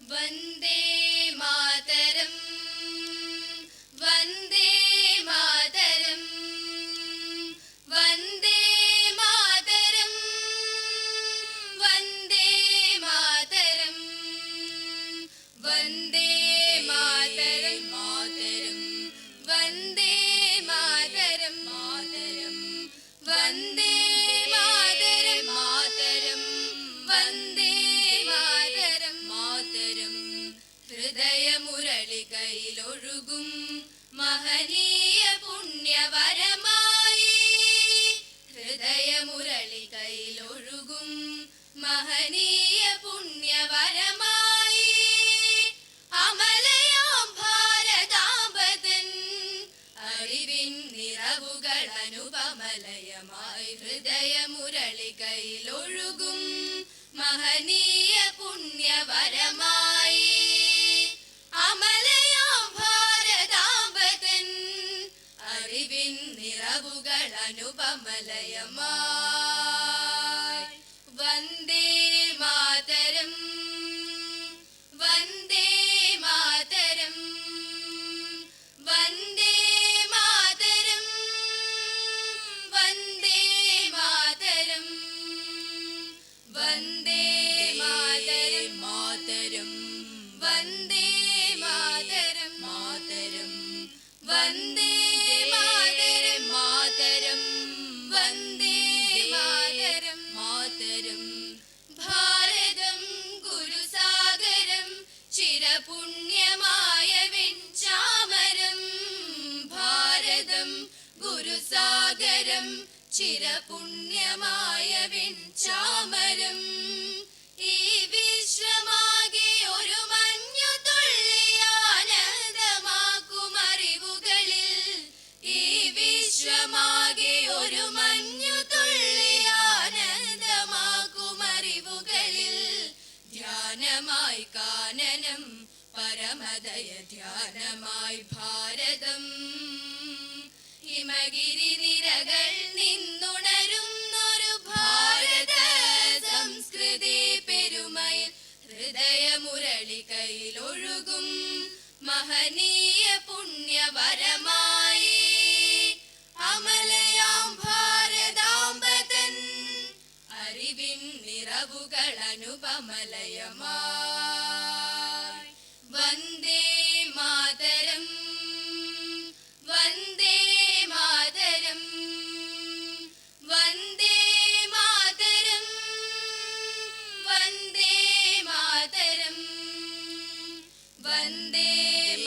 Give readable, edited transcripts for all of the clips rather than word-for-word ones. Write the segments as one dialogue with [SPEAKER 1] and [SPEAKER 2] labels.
[SPEAKER 1] വന്ദേ മാതരം വന്ദേ മാതരം വന്ദേ മാതരം വന്ദേ മാതരം വന്ദേ മാതരം മാതരം വന്ദേ മാതരം മാതരം വന്ദേ മാതരം മാതരം വന്ദേ മാതരം മാതരം ഹൃദയമുരളികയിലൊഴുകും മഹനീയ പുണ്യവരമായി ഹൃദയമുരളികയിലൊഴുകും മഹനീയ പുണ്യവരമായി അമലയാം ഭാരതാംബതൻ അറിവിൻ നിറവുകൾ അനുപമലയമായി ഹൃദയമുരളികയിലൊഴുകും മഹനീയ പുണ്യവരമായി അമലയാം ഭാരതാംബതൻ അറിവിൻ നിറവുകൾ അനുപമലയമായി വന്ദേ മാതരം വന്ദേ മാതരം വന്ദേ മാതരം വന്ദേ മാതരം വന്ദേ മാതരം മാതരം വന്ദേ മാതരം മാതരം വന്ദേ മാതരം മാതരം വന്ദേ മാതരം മാതരം ഭാരതം ഗുരുസാഗരം ചിരപുണ്യമായ വെഞ്ചാമരം ഭാരതം ഗുരുസാഗരം ചിരപുണ്യമായ വെഞ്ചാമരം ഈ വിശ്വമാകെ ഒരു മഞ്ഞു തുള്ളിയാനന്ദമാക്കും അറിവുകളിൽ ഈ വിശ്വമാകെ ഒരു മഞ്ഞു തുള്ളിയാനന്ദമാക്കും അറിവുകളിൽ ധ്യാനമായി കാനനം പരമദയ ധ്യാനമായി ഭാരതം ഹിമഗിരി നിരകൾ നിന്നുണരുന്നൊരു ഭാരത സംസ്കൃതി പെരുമയിൽ ഹൃദയമുരളികയിലൊഴുകും മഹനീയ പുണ്യവരമായി അമലയാം ഭാരതാംബതൻ അറിവിൻ നിറവുകൾ അനുപമലയമായി വന്ദേ മാതരം വന്ദേ മാതരം വന്ദേ മാതരം വന്ദേ മാതരം വന്ദേ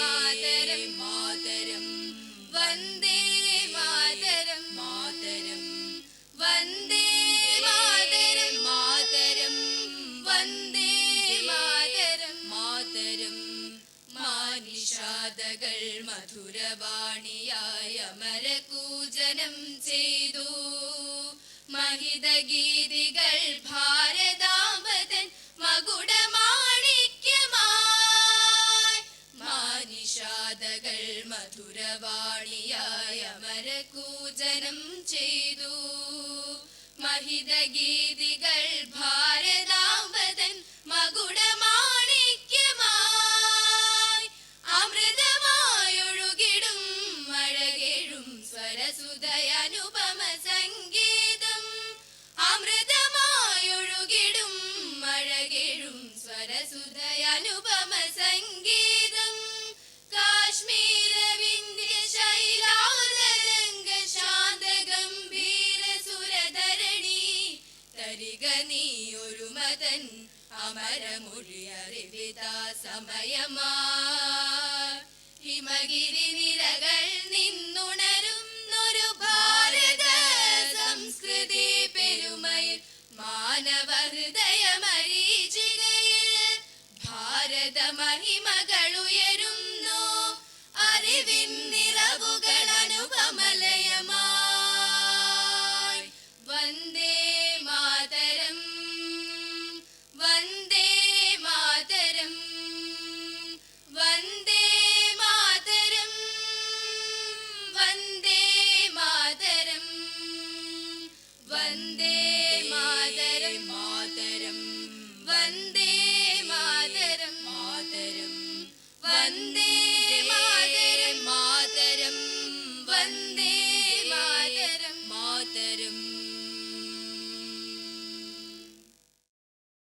[SPEAKER 1] മാതരം മാതരം വന്ദേ മാതരം മാതരം വന്ദേ മാതരം മാതരം വന്ദേ മാതരം മാതരം മാനിഷാദകൾ മധുരവാണിയായ അമരകൂജനം ചെയ്തു മഹിതഗീതികൾ ഭാരതാംബതൻ മകുടമാണിക്യമായി മാനിഷാദകൾ മധുരവാണിയായ അമരകൂജനം ചെയ്തു മഹിതഗീതികൾ ഭാരതാംബതൻ മകുടമാണിക്യമായി അമൃതമായൊഴുകിടും മഴകേഴും സ്വരസുധയനുപമ സംഗീതം അമൃതമായൊഴുകിടും മഴകേഴും സ്വരസുധയനുപമ സംഗീതം കാശ്മീര വിന്ധ്യ ശൈലാതരംഗ ശാന്ത ഗംഭീര സുരധരണി തരിക നീ ഒരു മതൻ അമരമൊഴി അറിവിത സമയമാ ഹിമഗിരി